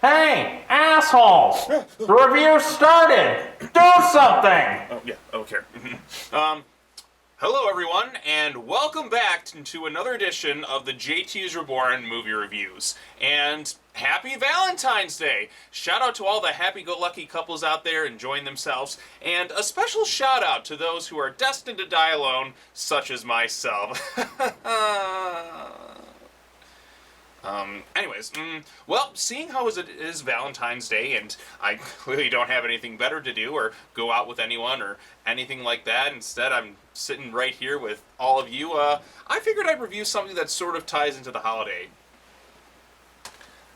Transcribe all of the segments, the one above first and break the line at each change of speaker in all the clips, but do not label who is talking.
Hey, assholes! The review started! Do something!
Oh, yeah, okay. Hello, everyone, and welcome back to another edition of the JTISREBORN movie reviews. And happy Valentine's Day! Shout out to all the happy-go-lucky couples out there enjoying themselves, and a special shout out to those who are destined to die alone, such as myself. Well, seeing how it is Valentine's Day, and I clearly don't have anything better to do or go out with anyone or anything like that, instead I'm sitting right here with all of you, I figured I'd review something that sort of ties into the holiday.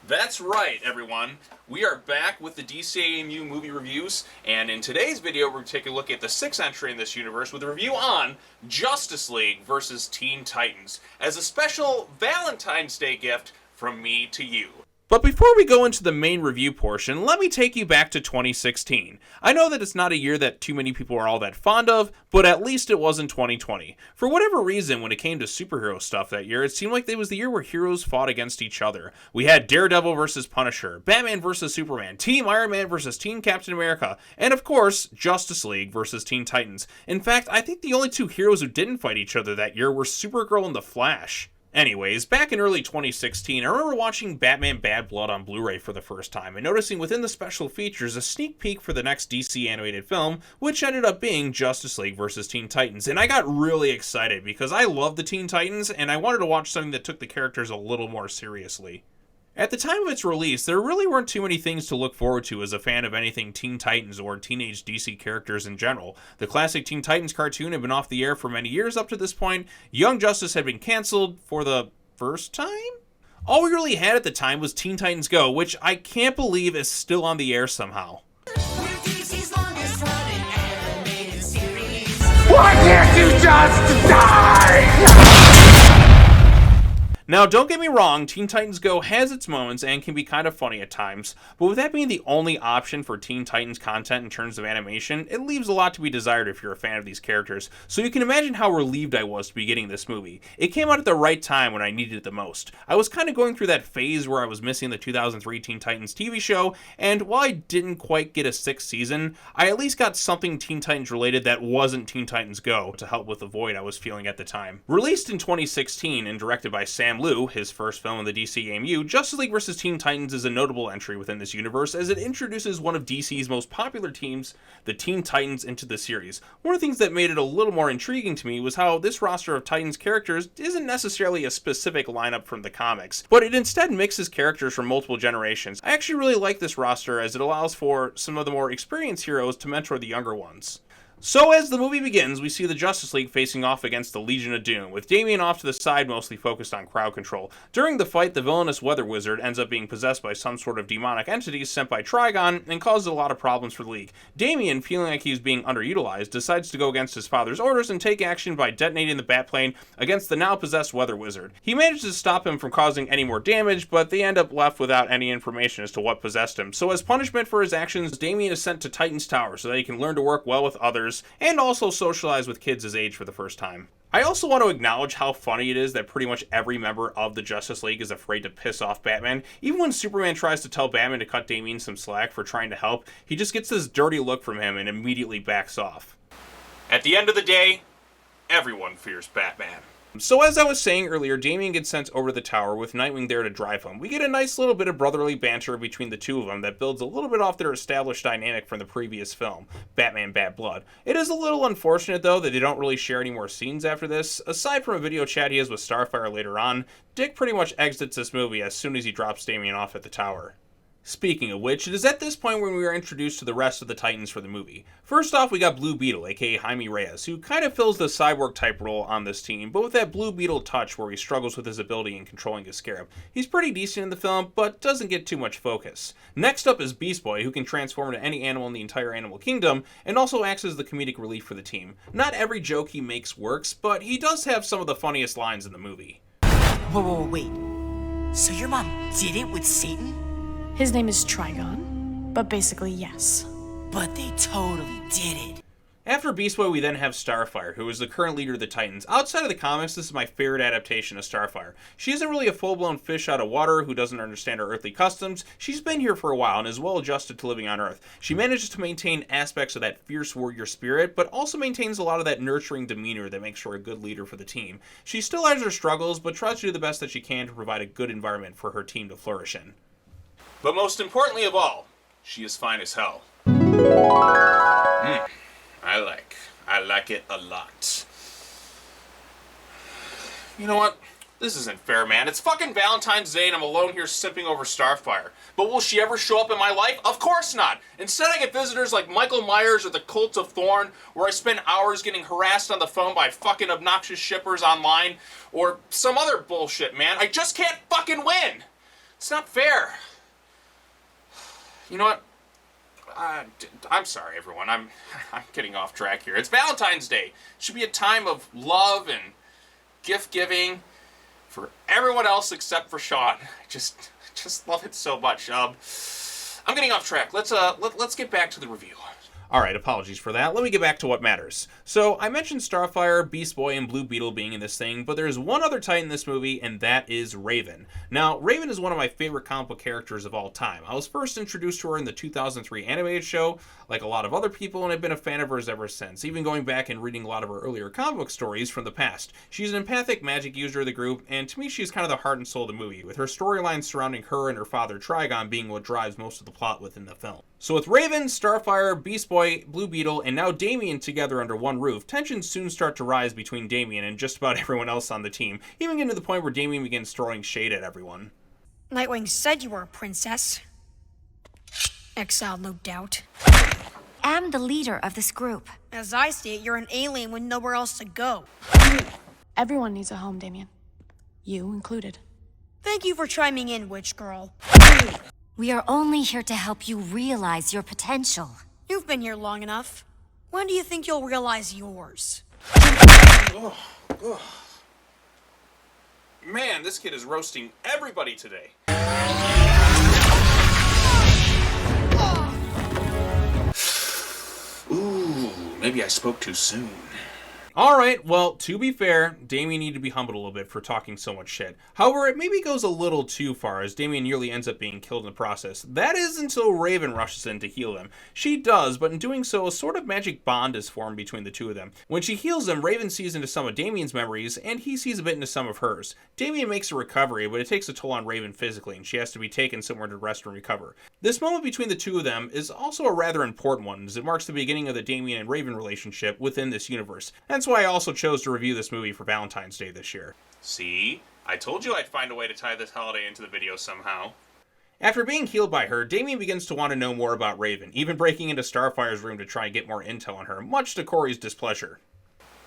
That's right, everyone. We are back with the DCAMU movie reviews, and in today's video, we're going to take a look at the sixth entry in this universe with a review on Justice League vs. Teen Titans, as a special Valentine's Day gift from me to you. But before we go into the main review portion, let me take you back to 2016. I know that it's not a year that too many people are all that fond of, but at least it was in 2020. For whatever reason, when it came to superhero stuff that year, it seemed like it was the year where heroes fought against each other. We had Daredevil vs. Punisher, Batman vs. Superman, Team Iron Man vs. Team Captain America, and of course, Justice League vs. Teen Titans. In fact, I think the only two heroes who didn't fight each other that year were Supergirl and The Flash. Anyways, back in early 2016, I remember watching Batman Bad Blood on Blu-ray for the first time, and noticing within the special features a sneak peek for the next DC animated film, which ended up being Justice League vs. Teen Titans, and I got really excited because I love the Teen Titans, and I wanted to watch something that took the characters a little more seriously. At the time of its release, there really weren't too many things to look forward to as a fan of anything Teen Titans or teenage DC characters in general. The classic Teen Titans cartoon had been off the air for many years up to this point, Young Justice had been cancelled for the first time? All we really had at the time was Teen Titans Go, which I can't believe is still on the air somehow.
Why can't you just die?
Now, don't get me wrong, Teen Titans Go has its moments and can be kind of funny at times, but with that being the only option for Teen Titans content in terms of animation, it leaves a lot to be desired if you're a fan of these characters, so you can imagine how relieved I was to be getting this movie. It came out at the right time when I needed it the most. I was kind of going through that phase where I was missing the 2003 Teen Titans TV show, and while I didn't quite get a sixth season, I at least got something Teen Titans related that wasn't Teen Titans Go to help with the void I was feeling at the time. Released in 2016 and directed by Sam Liu, his first film in the DCAMU, Justice League vs. Teen Titans is a notable entry within this universe as it introduces one of DC's most popular teams, the Teen Titans, into the series. One of the things that made it a little more intriguing to me was how this roster of Titans characters isn't necessarily a specific lineup from the comics, but it instead mixes characters from multiple generations. I actually really like this roster as it allows for some of the more experienced heroes to mentor the younger ones. So as the movie begins, we see the Justice League facing off against the Legion of Doom, with Damian off to the side mostly focused on crowd control. During the fight, the villainous Weather Wizard ends up being possessed by some sort of demonic entity sent by Trigon and causes a lot of problems for the League. Damian, feeling like he's being underutilized, decides to go against his father's orders and take action by detonating the Batplane against the now possessed Weather Wizard. He manages to stop him from causing any more damage, but they end up left without any information as to what possessed him. So as punishment for his actions, Damian is sent to Titan's Tower so that he can learn to work well with others, and also socialize with kids his age for the first time. I also want to acknowledge how funny it is that pretty much every member of the Justice League is afraid to piss off Batman. Even when Superman tries to tell Batman to cut Damian some slack for trying to help, he just gets this dirty look from him and immediately backs off. At the end of the day, everyone fears Batman. So as I was saying earlier, Damian gets sent over to the tower with Nightwing there to drive him. We get a nice little bit of brotherly banter between the two of them that builds a little bit off their established dynamic from the previous film, Batman Bad Blood. It is a little unfortunate though that they don't really share any more scenes after this. Aside from a video chat he has with Starfire later on, Dick pretty much exits this movie as soon as he drops Damian off at the tower. Speaking of which, it is at this point when we are introduced to the rest of the Titans for the movie. First off, we got Blue Beetle, aka Jaime Reyes, who kind of fills the cyborg type role on this team, but with that Blue Beetle touch where he struggles with his ability in controlling his scarab. He's pretty decent in the film, but doesn't get too much focus. Next up is Beast Boy, who can transform into any animal in the entire animal kingdom, and also acts as the comedic relief for the team. Not every joke he makes works, but he does have some of the funniest lines in the movie.
Whoa, wait. So your mom did it with Satan?
His name is Trigon, but basically yes.
But they totally did it.
After Beast Boy, we then have Starfire, who is the current leader of the Titans. Outside of the comics, this is my favorite adaptation of Starfire. She isn't really a full-blown fish out of water who doesn't understand her earthly customs. She's been here for a while and is well adjusted to living on Earth. She manages to maintain aspects of that fierce warrior spirit, but also maintains a lot of that nurturing demeanor that makes her a good leader for the team. She still has her struggles, but tries to do the best that she can to provide a good environment for her team to flourish in. But most importantly of all, she is fine as hell. I like it a lot. You know what? This isn't fair, man. It's fucking Valentine's Day and I'm alone here sipping over Starfire. But will she ever show up in my life? Of course not! Instead I get visitors like Michael Myers or the Cult of Thorn, where I spend hours getting harassed on the phone by fucking obnoxious shippers online, or some other bullshit, man. I just can't fucking win! It's not fair. You know what? I'm sorry, everyone. I'm getting off track here. It's Valentine's Day. It should be a time of love and gift-giving for everyone else except for Sean. I just love it so much. I'm getting off track. Let's get back to the review. Alright, apologies for that. Let me get back to what matters. So, I mentioned Starfire, Beast Boy, and Blue Beetle being in this thing, but there's one other Titan in this movie, and that is Raven. Now, Raven is one of my favorite comic book characters of all time. I was first introduced to her in the 2003 animated show, like a lot of other people, and I've been a fan of hers ever since, even going back and reading a lot of her earlier comic book stories from the past. She's an empathic magic user of the group, and to me she's kind of the heart and soul of the movie, with her storyline surrounding her and her father Trigon being what drives most of the plot within the film. So with Raven, Starfire, Beast Boy, Blue Beetle, and now Damian together under one roof, tensions soon start to rise between Damian and just about everyone else on the team, even getting to the point where Damian begins throwing shade at everyone.
Nightwing said you were a princess. Exiled, no doubt.
I'm the leader of this group.
As I see it, you're an alien with nowhere else to go.
Everyone needs a home, Damian. You included.
Thank you for chiming in, witch girl.
We are only here to help you realize your potential.
You've been here long enough. When do you think you'll realize yours?
Man, this kid is roasting everybody today. Ooh, maybe I spoke too soon. Alright, well, to be fair, Damian needed to be humbled a little bit for talking so much shit. However, it maybe goes a little too far, as Damian nearly ends up being killed in the process. That is until Raven rushes in to heal him. She does, but in doing so, a sort of magic bond is formed between the two of them. When she heals him, Raven sees into some of Damian's memories, and he sees a bit into some of hers. Damian makes a recovery, but it takes a toll on Raven physically, and she has to be taken somewhere to rest and recover. This moment between the two of them is also a rather important one, as it marks the beginning of the Damian and Raven relationship within this universe. That's why I also chose to review this movie for Valentine's Day this year. See? I told you I'd find a way to tie this holiday into the video somehow. After being healed by her, Damian begins to want to know more about Raven, even breaking into Starfire's room to try and get more intel on her, much to Corey's displeasure.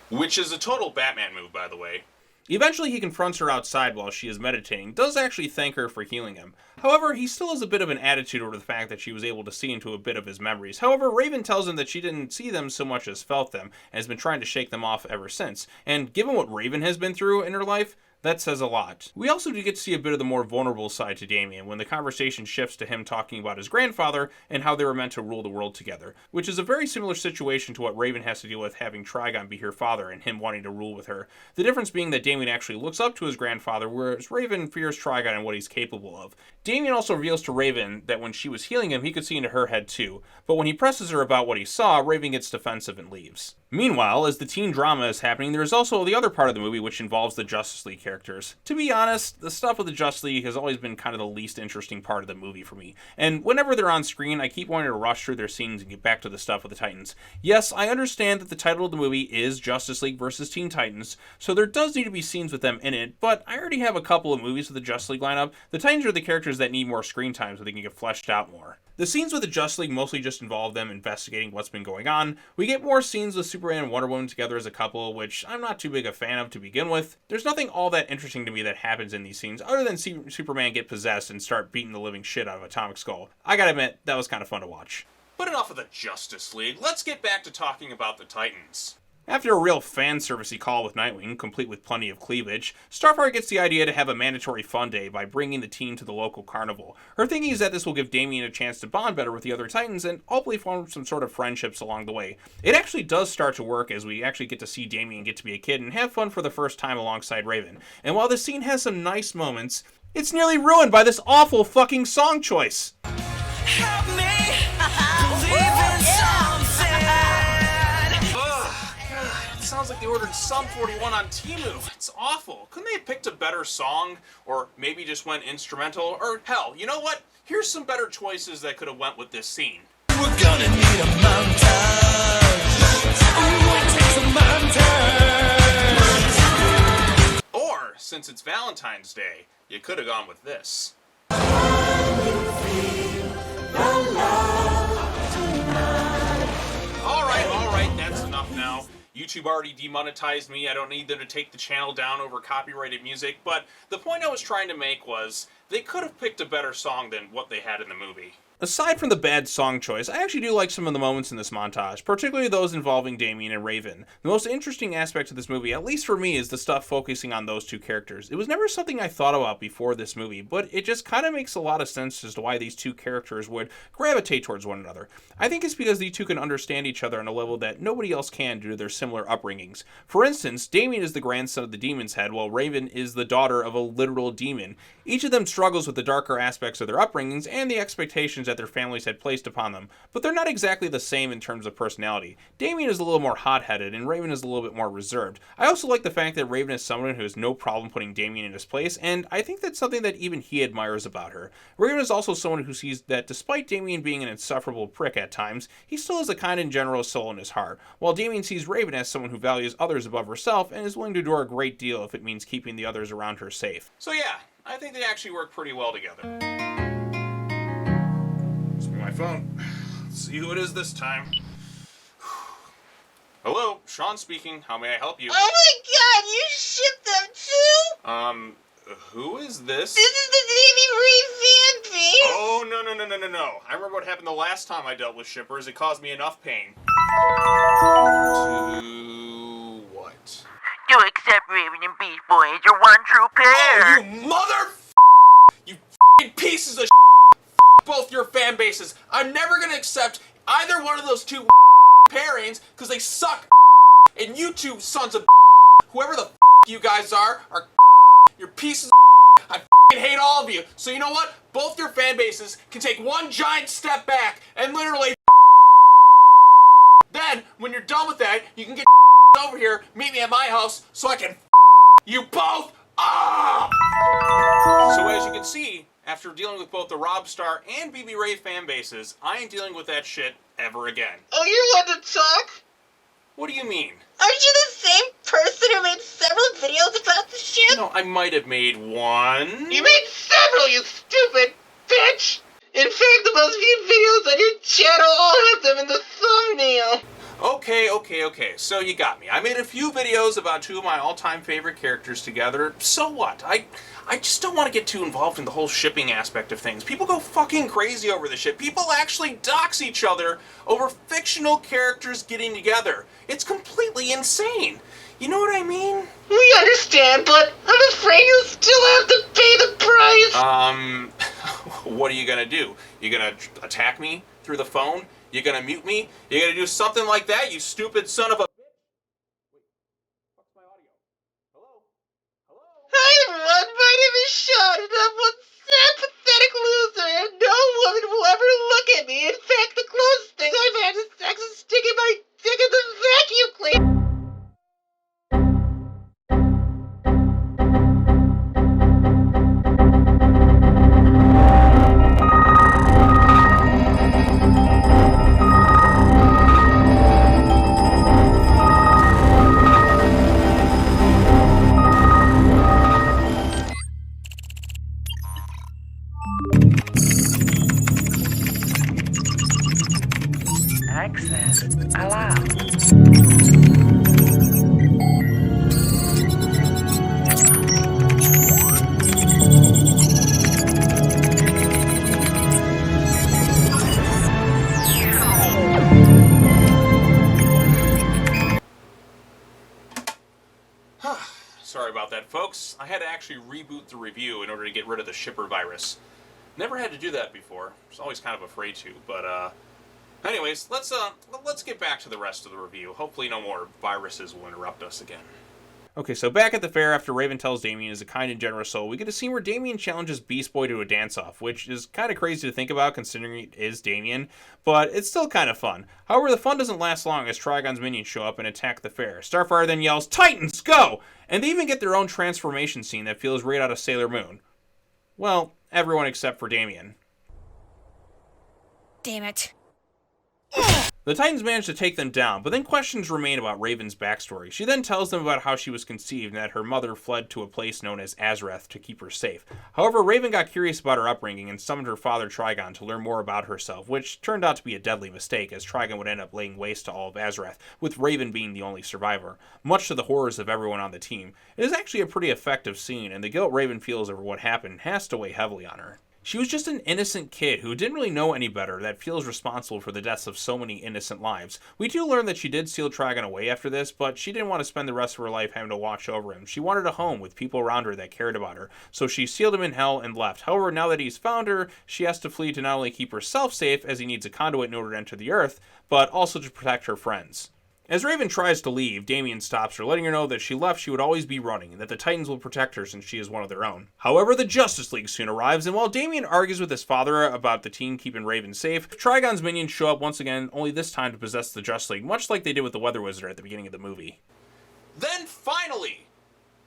Which is a total Batman move, by the way. Eventually he confronts her outside while she is meditating, does actually thank her for healing him. However, he still has a bit of an attitude over the fact that she was able to see into a bit of his memories. However, Raven tells him that she didn't see them so much as felt them, and has been trying to shake them off ever since. And given what Raven has been through in her life, that says a lot. We also do get to see a bit of the more vulnerable side to Damian when the conversation shifts to him talking about his grandfather and how they were meant to rule the world together, which is a very similar situation to what Raven has to deal with having Trigon be her father and him wanting to rule with her. The difference being that Damian actually looks up to his grandfather, whereas Raven fears Trigon and what he's capable of. Damian also reveals to Raven that when she was healing him, he could see into her head too, but when he presses her about what he saw, Raven gets defensive and leaves. Meanwhile, as the teen drama is happening, there is also the other part of the movie which involves the Justice League characters. To be honest, the stuff with the Justice League has always been kind of the least interesting part of the movie for me, and whenever they're on screen, I keep wanting to rush through their scenes and get back to the stuff with the Titans. Yes, I understand that the title of the movie is Justice League vs. Teen Titans, so there does need to be scenes with them in it, but I already have a couple of movies with the Justice League lineup. The Titans are the characters that need more screen time so they can get fleshed out more. The scenes with the Justice League mostly just involve them investigating what's been going on. We get more scenes with Superman and Wonder Woman together as a couple, which I'm not too big a fan of to begin with. There's nothing all that interesting to me that happens in these scenes, other than see Superman get possessed and start beating the living shit out of Atomic Skull. I gotta admit, that was kind of fun to watch. But enough of the Justice League, let's get back to talking about the Titans. After a real fan-servicey call with Nightwing, complete with plenty of cleavage, Starfire gets the idea to have a mandatory fun day by bringing the team to the local carnival. Her thinking is that this will give Damian a chance to bond better with the other Titans and hopefully form some sort of friendships along the way. It actually does start to work as we actually get to see Damian get to be a kid and have fun for the first time alongside Raven. And while this scene has some nice moments, it's nearly ruined by this awful fucking song choice.
Help me believe in something.
It sounds like they ordered Sum 41 on Temu. It's awful. Couldn't they have picked a better song? Or maybe just went instrumental? Or hell, you know what? Here's some better choices that could have went with this scene.
We're gonna need a montage. We'll take some montage.
Or, since it's Valentine's Day, you could have gone with this. Alright, that's enough now. YouTube already demonetized me. I don't need them to take the channel down over copyrighted music, but the point I was trying to make was they could have picked a better song than what they had in the movie. Aside from the bad song choice, I actually do like some of the moments in this montage, particularly those involving Damian and Raven. The most interesting aspect of this movie, at least for me, is the stuff focusing on those two characters. It was never something I thought about before this movie, but it just kind of makes a lot of sense as to why these two characters would gravitate towards one another. I think it's because these two can understand each other on a level that nobody else can due to their similar upbringings. For instance, Damian is the grandson of the Demon's Head, while Raven is the daughter of a literal demon. Each of them struggles with the darker aspects of their upbringings and the expectations that their families had placed upon them, but they're not exactly the same in terms of personality. Damian is a little more hot-headed, and Raven is a little bit more reserved. I also like the fact that Raven is someone who has no problem putting Damian in his place, and I think that's something that even he admires about her. Raven is also someone who sees that despite Damian being an insufferable prick at times, he still has a kind and generous soul in his heart, while Damian sees Raven as someone who values others above herself and is willing to do a great deal if it means keeping the others around her safe. So yeah, I think they actually work pretty well together. My phone. Let's see who it is this time. Hello, Sean speaking. How may I help you?
Oh my god, you shipped them too?
Who is this?
This is the Damian Raven fan page.
Oh, no. I remember what happened the last time I dealt with shippers. It caused me enough pain. To what?
You accept Raven and Beast Boy as your one true pair.
Oh, you mother... You pieces of both your fan bases. I'm never gonna accept either one of those two pairings because they suck. And you two sons of whoever the you guys are your pieces of I hate all of you. So you know what? Both your fan bases can take one giant step back and literally then when you're done with that, you can get over here, meet me at my house so I can you both up. So as you can see, after dealing with both the Rob Star and BB Ray fan bases, I ain't dealing with that shit ever again.
Oh, you want to talk?
What do you mean?
Aren't you the same person who made several videos about the ship?
No, I might have made one.
You made several, you stupid bitch! In fact, the most viewed videos on your channel all have them in the thumbnail.
Okay. So you got me. I made a few videos about two of my all-time favorite characters together. So what? I just don't want to get too involved in the whole shipping aspect of things. People go fucking crazy over this shit. People actually dox each other over fictional characters getting together. It's completely insane. You know what I mean?
We understand, but I'm afraid you'll still have to pay the price.
What are you gonna do? You gonna attack me through the phone? You gonna mute me? You gonna do something like that, you stupid son of a...
Hi everyone, my name is Sean, and I'm one sad, pathetic loser, and no woman will ever look at me. In fact, the closest thing I've had to sex is sticking my dick in the vacuum cleaner.
Sorry about that, folks. I had to actually reboot the review in order to get rid of the shipper virus. Never had to do that before. I was always kind of afraid to, but anyways, let's get back to the rest of the review. Hopefully no more viruses will interrupt us again. Okay, so back at the fair, after Raven tells Damian is a kind and generous soul, we get a scene where Damian challenges Beast Boy to a dance-off, which is kind of crazy to think about considering it is Damian, but it's still kind of fun. However, the fun doesn't last long as Trigon's minions show up and attack the fair. Starfire then yells, "Titans, go!" And they even get their own transformation scene that feels right out of Sailor Moon. Well, everyone except for Damian.
Damn it.
The Titans manage to take them down, but then questions remain about Raven's backstory. She then tells them about how she was conceived and that her mother fled to a place known as Azreth to keep her safe. However, Raven got curious about her upbringing and summoned her father Trigon to learn more about herself, which turned out to be a deadly mistake as Trigon would end up laying waste to all of Azreth, with Raven being the only survivor. Much to the horrors of everyone on the team, it is actually a pretty effective scene, and the guilt Raven feels over what happened has to weigh heavily on her. She was just an innocent kid who didn't really know any better that feels responsible for the deaths of so many innocent lives. We do learn that she did seal Trigon away after this, but she didn't want to spend the rest of her life having to watch over him. She wanted a home with people around her that cared about her, so she sealed him in hell and left. However, now that he's found her, she has to flee to not only keep herself safe, as he needs a conduit in order to enter the earth, but also to protect her friends. As Raven tries to leave, Damian stops her, letting her know that she left she would always be running, and that the Titans will protect her since she is one of their own. However, the Justice League soon arrives, and while Damian argues with his father about the team keeping Raven safe, Trigon's minions show up once again, only this time to possess the Justice League, much like they did with the Weather Wizard at the beginning of the movie. Then finally,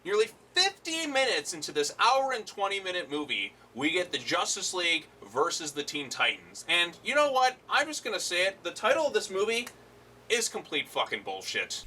nearly 50 minutes into this hour and 20-minute movie, we get the Justice League versus the Teen Titans. And you know what? I'm just gonna say it. The title of this movie is complete fucking bullshit.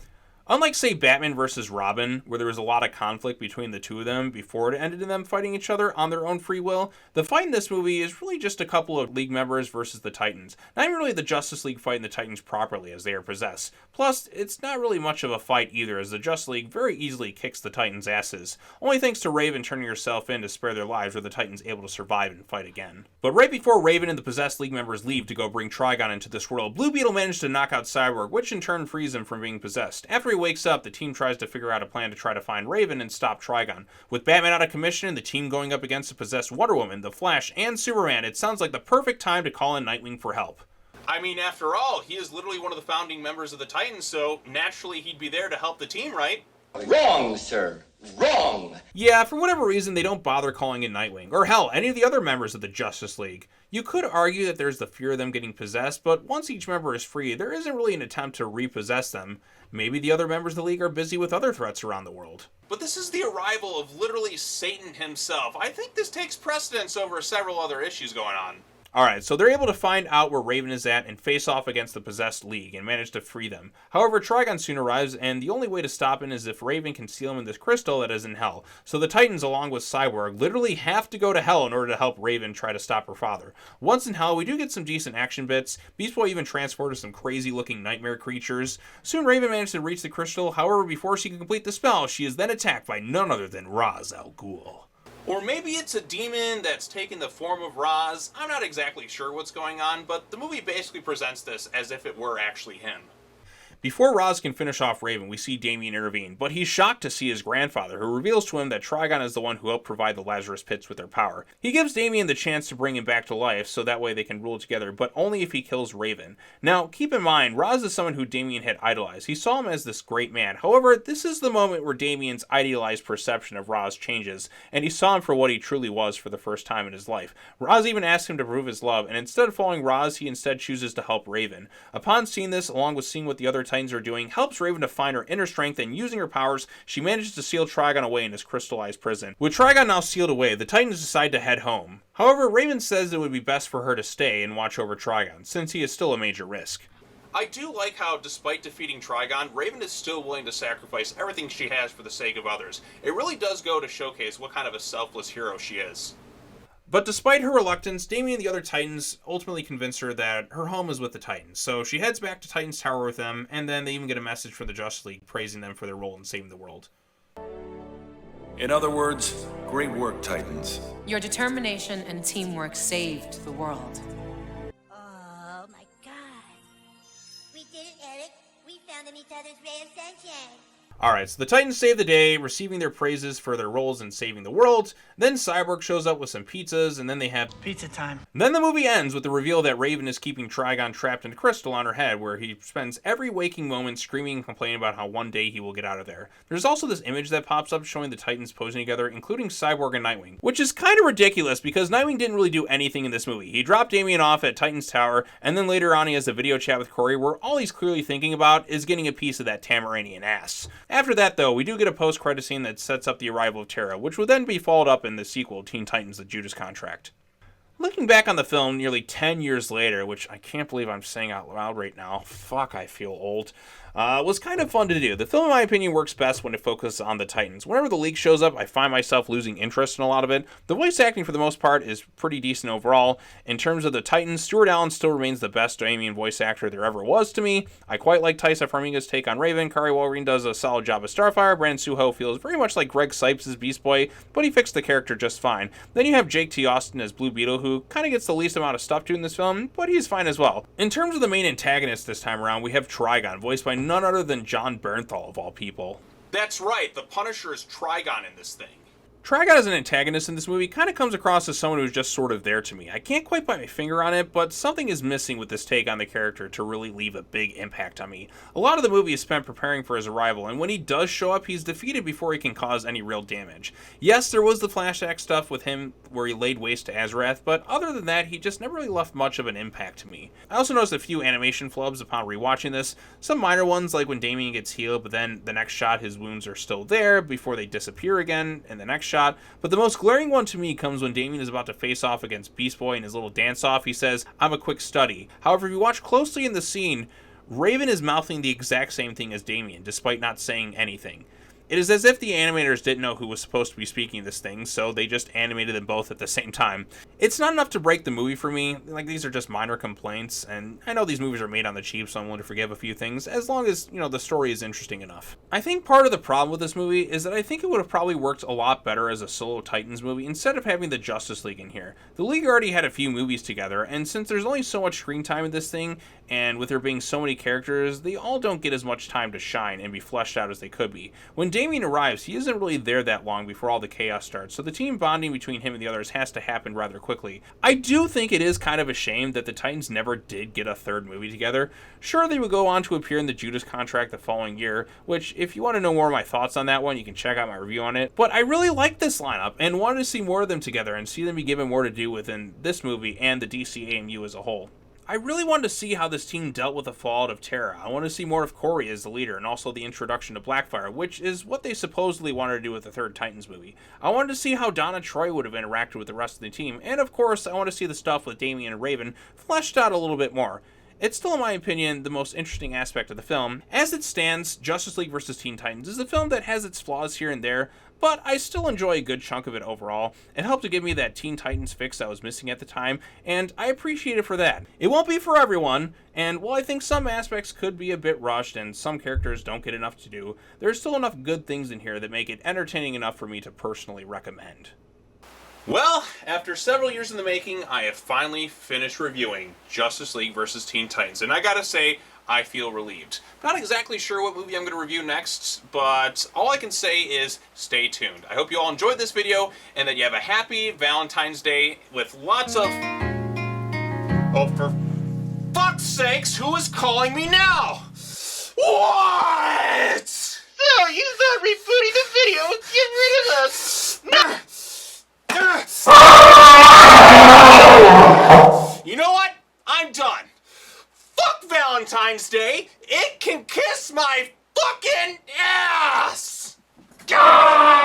Unlike, say, Batman vs. Robin, where there was a lot of conflict between the two of them before it ended in them fighting each other on their own free will, the fight in this movie is really just a couple of League members versus the Titans. Not even really the Justice League fighting the Titans properly as they are possessed. Plus, it's not really much of a fight either, as the Justice League very easily kicks the Titans' asses. Only thanks to Raven turning herself in to spare their lives were the Titans able to survive and fight again. But right before Raven and the possessed League members leave to go bring Trigon into this world, Blue Beetle managed to knock out Cyborg, which in turn frees him from being possessed. After he wakes up, the team tries to figure out a plan to try to find Raven and stop Trigon. With Batman out of commission and the team going up against the possessed Wonder Woman, the Flash, and Superman, it sounds like the perfect time to call in Nightwing for help. I mean, after all, he is literally one of the founding members of the Titans, so naturally he'd be there to help the team, right?
Wrong, sir. Wrong!
Yeah, for whatever reason, they don't bother calling in Nightwing, or hell, any of the other members of the Justice League. You could argue that there's the fear of them getting possessed, but once each member is free, there isn't really an attempt to repossess them. Maybe the other members of the League are busy with other threats around the world. But this is the arrival of literally Satan himself. I think this takes precedence over several other issues going on. Alright, so they're able to find out where Raven is at and face off against the possessed League and manage to free them. However, Trigon soon arrives, and the only way to stop him is if Raven can seal him in this crystal that is in hell. So the Titans, along with Cyborg, literally have to go to hell in order to help Raven try to stop her father. Once in hell, we do get some decent action bits. Beast Boy even transported some crazy-looking nightmare creatures. Soon Raven managed to reach the crystal, however, before she can complete the spell, she is then attacked by none other than Ra's al Ghul. Or maybe it's a demon that's taken the form of Ra's. I'm not exactly sure what's going on, but the movie basically presents this as if it were actually him. Before Ra's can finish off Raven, we see Damian intervene, but he's shocked to see his grandfather, who reveals to him that Trigon is the one who helped provide the Lazarus Pits with their power. He gives Damian the chance to bring him back to life, so that way they can rule together, but only if he kills Raven. Now, keep in mind, Ra's is someone who Damian had idolized. He saw him as this great man. However, this is the moment where Damian's idealized perception of Ra's changes, and he saw him for what he truly was for the first time in his life. Ra's even asks him to prove his love, and instead of following Ra's, he instead chooses to help Raven. Upon seeing this, along with seeing what the other Titans are doing, helps Raven to find her inner strength, and using her powers, she manages to seal Trigon away in his crystallized prison. With Trigon now sealed away, the Titans decide to head home. However, Raven says it would be best for her to stay and watch over Trigon, since he is still a major risk. I do like how, despite defeating Trigon, Raven is still willing to sacrifice everything she has for the sake of others. It really does go to showcase what kind of a selfless hero she is. But despite her reluctance, Damian and the other Titans ultimately convince her that her home is with the Titans. So she heads back to Titan's Tower with them, and then they even get a message from the Justice League praising them for their role in saving the world.
In other words, great work, Titans.
Your determination and teamwork saved the world.
Oh my god. We did it, Eric. We found each other's ray of sunshine.
Alright, so the Titans save the day, receiving their praises for their roles in saving the world. Then Cyborg shows up with some pizzas, and then they have
pizza time.
Then the movie ends with the reveal that Raven is keeping Trigon trapped in a crystal on her head, where he spends every waking moment screaming and complaining about how one day he will get out of there. There's also this image that pops up showing the Titans posing together, including Cyborg and Nightwing, which is kind of ridiculous because Nightwing didn't really do anything in this movie. He dropped Damian off at Titan's Tower, and then later on he has a video chat with Corey where all he's clearly thinking about is getting a piece of that Tamaranian ass. After that, though, we do get a post-credit scene that sets up the arrival of Terra, which would then be followed up in the sequel, Teen Titans: The Judas Contract. Looking back on the film nearly 10 years later, which I can't believe I'm saying out loud right now, fuck, I feel old, was kind of fun to do. The film, in my opinion, works best when it focuses on the Titans. Whenever the League shows up, I find myself losing interest in a lot of it. The voice acting, for the most part, is pretty decent overall. In terms of the Titans, Stuart Allen still remains the best Damian voice actor there ever was to me. I quite like Taissa Farmiga's take on Raven. Kari Walgreen does a solid job as Starfire. Brandon Suho feels very much like Greg Sipes' Beast Boy, but he fixed the character just fine. Then you have Jake T. Austin as Blue Beetle, who kind of gets the least amount of stuff to in this film, but he's fine as well. In terms of the main antagonist this time around, we have Trigon, voiced by none other than John Bernthal, of all people. That's right, the Punisher is Trigon in this thing. Trigon as an antagonist in this movie kind of comes across as someone who's just sort of there to me. I can't quite put my finger on it, but something is missing with this take on the character to really leave a big impact on me. A lot of the movie is spent preparing for his arrival, and when he does show up, he's defeated before he can cause any real damage. Yes, there was the flashback stuff with him where he laid waste to Azarath, but other than that, he just never really left much of an impact to me. I also noticed a few animation flubs upon rewatching this, some minor ones like when Damian gets healed, but then the next shot his wounds are still there before they disappear again in the next shot. But the most glaring one to me comes when Damian is about to face off against Beast Boy in his little dance-off. He says, "I'm a quick study." However, if you watch closely in the scene, Raven is mouthing the exact same thing as Damian, despite not saying anything. It is as if the animators didn't know who was supposed to be speaking this thing, so they just animated them both at the same time. It's not enough to break the movie for me. Like, these are just minor complaints, and I know these movies are made on the cheap, so I'm willing to forgive a few things, as long as, the story is interesting enough. I think part of the problem with this movie is that I think it would have probably worked a lot better as a solo Titans movie instead of having the Justice League in here. The League already had a few movies together, and since there's only so much screen time in this thing, and with there being so many characters, they all don't get as much time to shine and be fleshed out as they could be. When Damian arrives, he isn't really there that long before all the chaos starts, so the team bonding between him and the others has to happen rather quickly. I do think it is kind of a shame that the Titans never did get a third movie together. Sure, they would go on to appear in the Judas Contract the following year, which, if you want to know more of my thoughts on that one, you can check out my review on it. But I really like this lineup and wanted to see more of them together and see them be given more to do within this movie and the DCAMU as a whole. I really wanted to see how this team dealt with the fallout of Terra. I want to see more of Corey as the leader and also the introduction to Blackfire, which is what they supposedly wanted to do with the third Titans movie. I wanted to see how Donna Troy would have interacted with the rest of the team, and of course, I want to see the stuff with Damian and Raven fleshed out a little bit more. It's still, in my opinion, the most interesting aspect of the film. As it stands, Justice League vs. Teen Titans is a film that has its flaws here and there, but I still enjoy a good chunk of it overall. It helped to give me that Teen Titans fix I was missing at the time, and I appreciate it for that. It won't be for everyone, and while I think some aspects could be a bit rushed and some characters don't get enough to do, there's still enough good things in here that make it entertaining enough for me to personally recommend. Well, after several years in the making, I have finally finished reviewing Justice League vs. Teen Titans, and I gotta say, I feel relieved. Not exactly sure what movie I'm going to review next, but all I can say is stay tuned. I hope you all enjoyed this video, and that you have a happy Valentine's Day with lots of... Oh, for fuck's sakes, who is calling me now? What?
So, you thought rebooting the video would get rid of us? No!
You know what? I'm done. Fuck Valentine's Day. It can kiss my fucking ass. Gah!